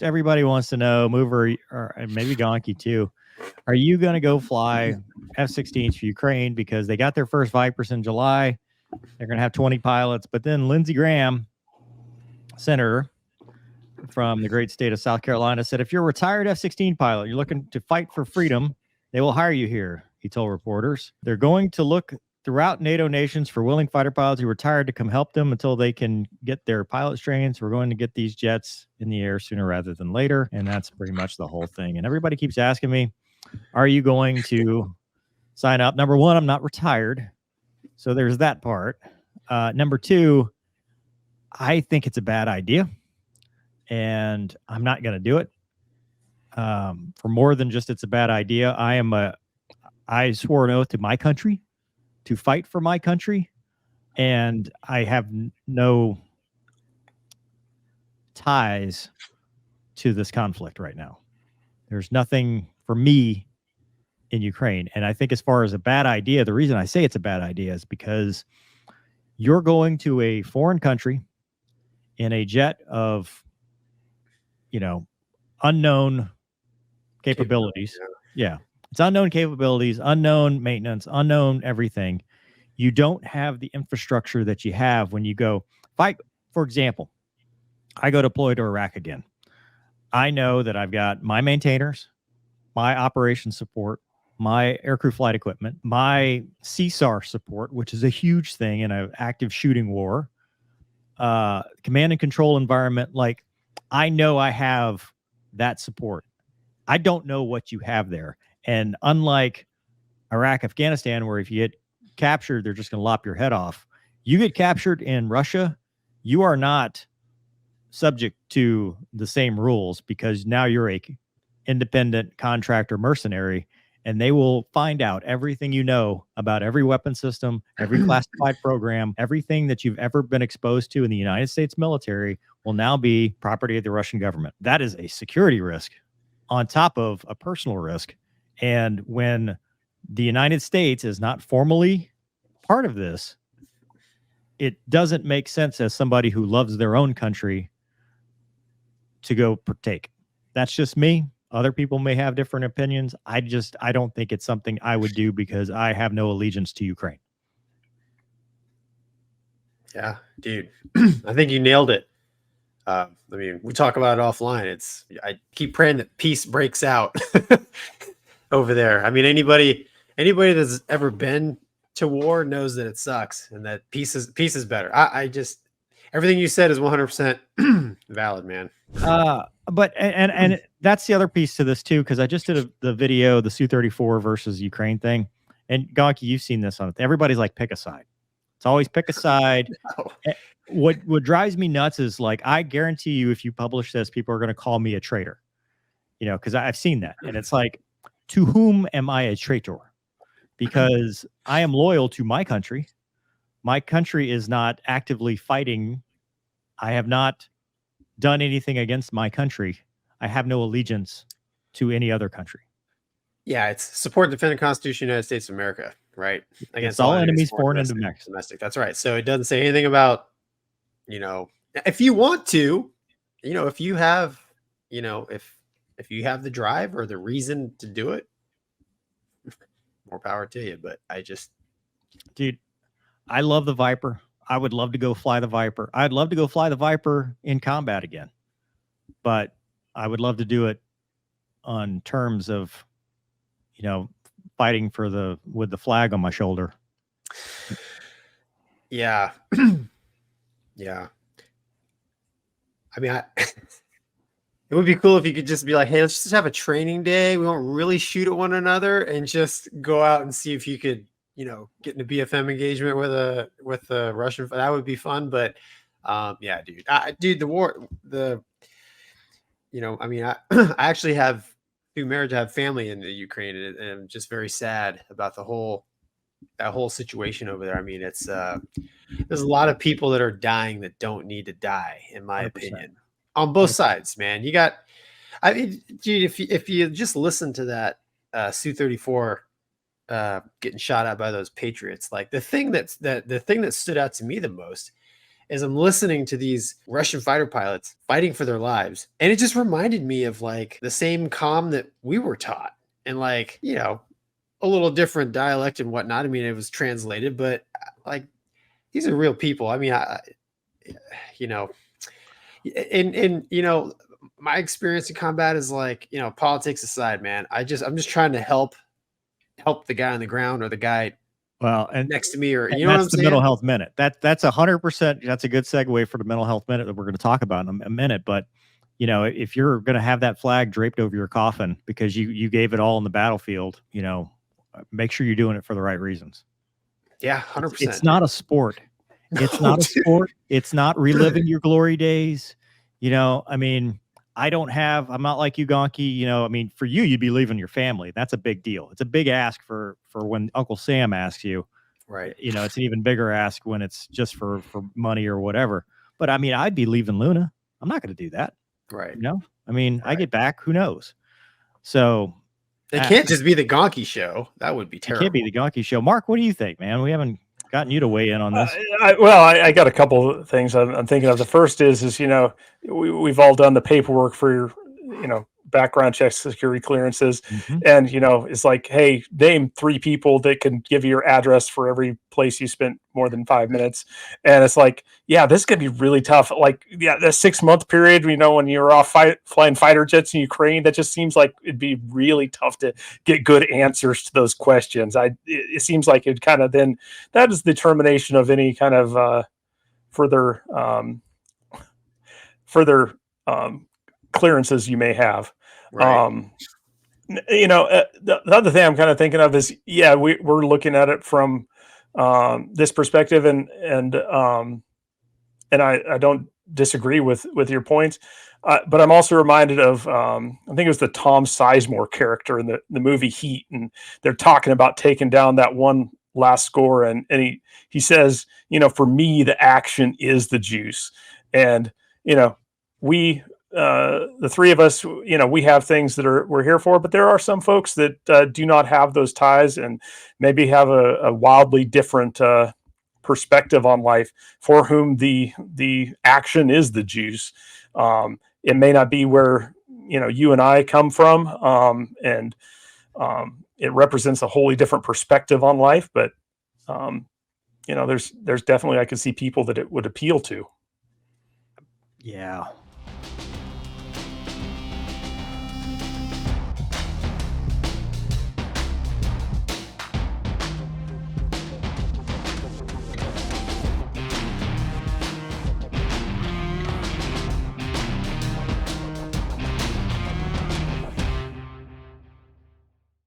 everybody wants to know, Mover, or maybe Gonky too, are you going to go fly F-16s for Ukraine? Because they got their first Vipers in July. They're going to have 20 pilots. But then Lindsey Graham, senator from the great state of South Carolina, said, if you're a retired F-16 pilot, you're looking to fight for freedom, they will hire you here, he told reporters. They're going to look throughout NATO nations for willing fighter pilots who retired to come help them until they can get their pilot trains. We're going to get these jets in the air sooner rather than later. And that's pretty much the whole thing. And everybody keeps asking me, are you going to sign up? Number one, I'm not retired. So there's that part. Number two, I think it's a bad idea. And I'm not going to do it. For more than just it's a bad idea. I swore an oath to my country, to fight for my country, and I have no ties to this conflict right now. There's nothing for me in Ukraine. And I think as far as a bad idea, the reason I say it's a bad idea is because you're going to a foreign country in a jet of, unknown capabilities. Yeah. It's unknown capabilities, unknown maintenance, unknown everything. You don't have the infrastructure that you have when you go fight. For example, I go deploy to Iraq again. I know that I've got my maintainers, my operations support, my aircrew flight equipment, my CSAR support, which is a huge thing in an active shooting war, command and control environment. Like, I know I have that support. I don't know what you have there. And unlike Iraq, Afghanistan, where if you get captured, they're just going to lop your head off. You get captured in Russia, you are not subject to the same rules because now you're a independent contractor mercenary, and they will find out everything you know about every weapon system, every classified program, everything that you've ever been exposed to in the United States military will now be property of the Russian government. That is a security risk on top of a personal risk. And when the United States is not formally part of this, it doesn't make sense as somebody who loves their own country to go partake. That's just me. Other people may have different opinions. I don't think it's something I would do because I have no allegiance to Ukraine. Yeah, dude, I think you nailed it. I mean, we talk about it offline. I keep praying that peace breaks out over there. I mean, anybody that's ever been to war knows that it sucks and that peace is better. I just, everything you said is 100% valid, man. But that's the other piece to this too, because I just did the video, the Su-34 versus Ukraine thing, and Gonky, you've seen this on it. Everybody's like, pick a side. It's always pick a side. No. What drives me nuts is, like, I guarantee you, if you publish this, people are going to call me a traitor. Because I've seen that, and it's like, to whom am I a traitor? Because I am loyal to my country. My country is not actively fighting. I have not done anything against my country. I have no allegiance to any other country. Yeah, it's support and defend the Constitution of the United States of America, right? Against all enemies, foreign and domestic. That's right. So it doesn't say anything about, if you want to, if you have, if you have the drive or the reason to do it, more power to you. But dude, I love the Viper. I would love to go fly the Viper. I'd love to go fly the Viper in combat again, but I would love to do it on terms of, fighting with the flag on my shoulder. Yeah. Yeah. I mean, it would be cool if you could just be like, hey, let's just have a training day. We won't really shoot at one another and just go out and see if you could, get in a BFM engagement with a Russian. That would be fun. But yeah, dude, the war, I mean, I actually have, through marriage, I have family in the Ukraine, and I'm just very sad about that whole situation over there. I mean, it's there's a lot of people that are dying that don't need to die, in my 100%. Opinion, on both 100%. Sides, man. I mean, dude, if you just listen to that Su-34 getting shot at by those Patriots, like the thing that stood out to me the most is I'm listening to these Russian fighter pilots fighting for their lives. And it just reminded me of like the same calm that we were taught. And like, you know, a little different dialect and whatnot. I mean, it was translated, but like these are real people. I mean, you know, and you know, my experience in combat is like, you know, politics aside, man. I'm just trying to help the guy on the ground or the guy Well, and next to me, or and you know what that's I'm the mental saying? health minute. That's 100%. That's a good segue for the mental health minute that we're going to talk about in a minute. But you know, if you're going to have that flag draped over your coffin because you gave it all in the battlefield, you know, make sure you're doing it for the right reasons. Yeah, It's 100%. not a sport. It's No, not a dude. sport. It's not reliving your glory days. You know, I mean, I'm not like you, Gonky. You know, I mean, for you, you'd be leaving your family. That's a big deal. It's a big ask for when Uncle Sam asks you. Right. You know, it's an even bigger ask when it's just for money or whatever. But I mean, I'd be leaving Luna. I'm not going to do that. Right. You know, I mean, I Right. get back. Who knows? So It can't just be the Gonky show. That would be it terrible. can't be the Gonky show. Mark, what do you think, man? We haven't gotten you to weigh in on this. I got a couple of things I'm thinking of. The first is, you know, we've all done the paperwork for your, you know, background checks, security clearances. Mhm. And, you know, it's like, hey, name 3 people that can give you your address for every place you spent more than 5 minutes. And it's like, yeah, this could be really tough. Like, yeah, the 6-month period, you know, when you're off flying fighter jets in Ukraine, that just seems like it'd be really tough to get good answers to those questions. It seems like it kind of then that is the termination of any kind of further clearances you may have. Right. You know, the other thing I'm kind of thinking of is, yeah, we're looking at it from this perspective, and I don't disagree with your points, but I'm also reminded of I think it was the Tom Sizemore character in the movie Heat, and they're talking about taking down that one last score, and he says, you know, for me the action is the juice, and you know, we the 3 of us, you know, we have things that we're here for, but there are some folks that do not have those ties and maybe have a wildly different perspective on life, for whom the action is the juice. It may not be where, you know, you and I come from, and it represents a wholly different perspective on life, but you know, there's definitely, I can see people that it would appeal to. Yeah.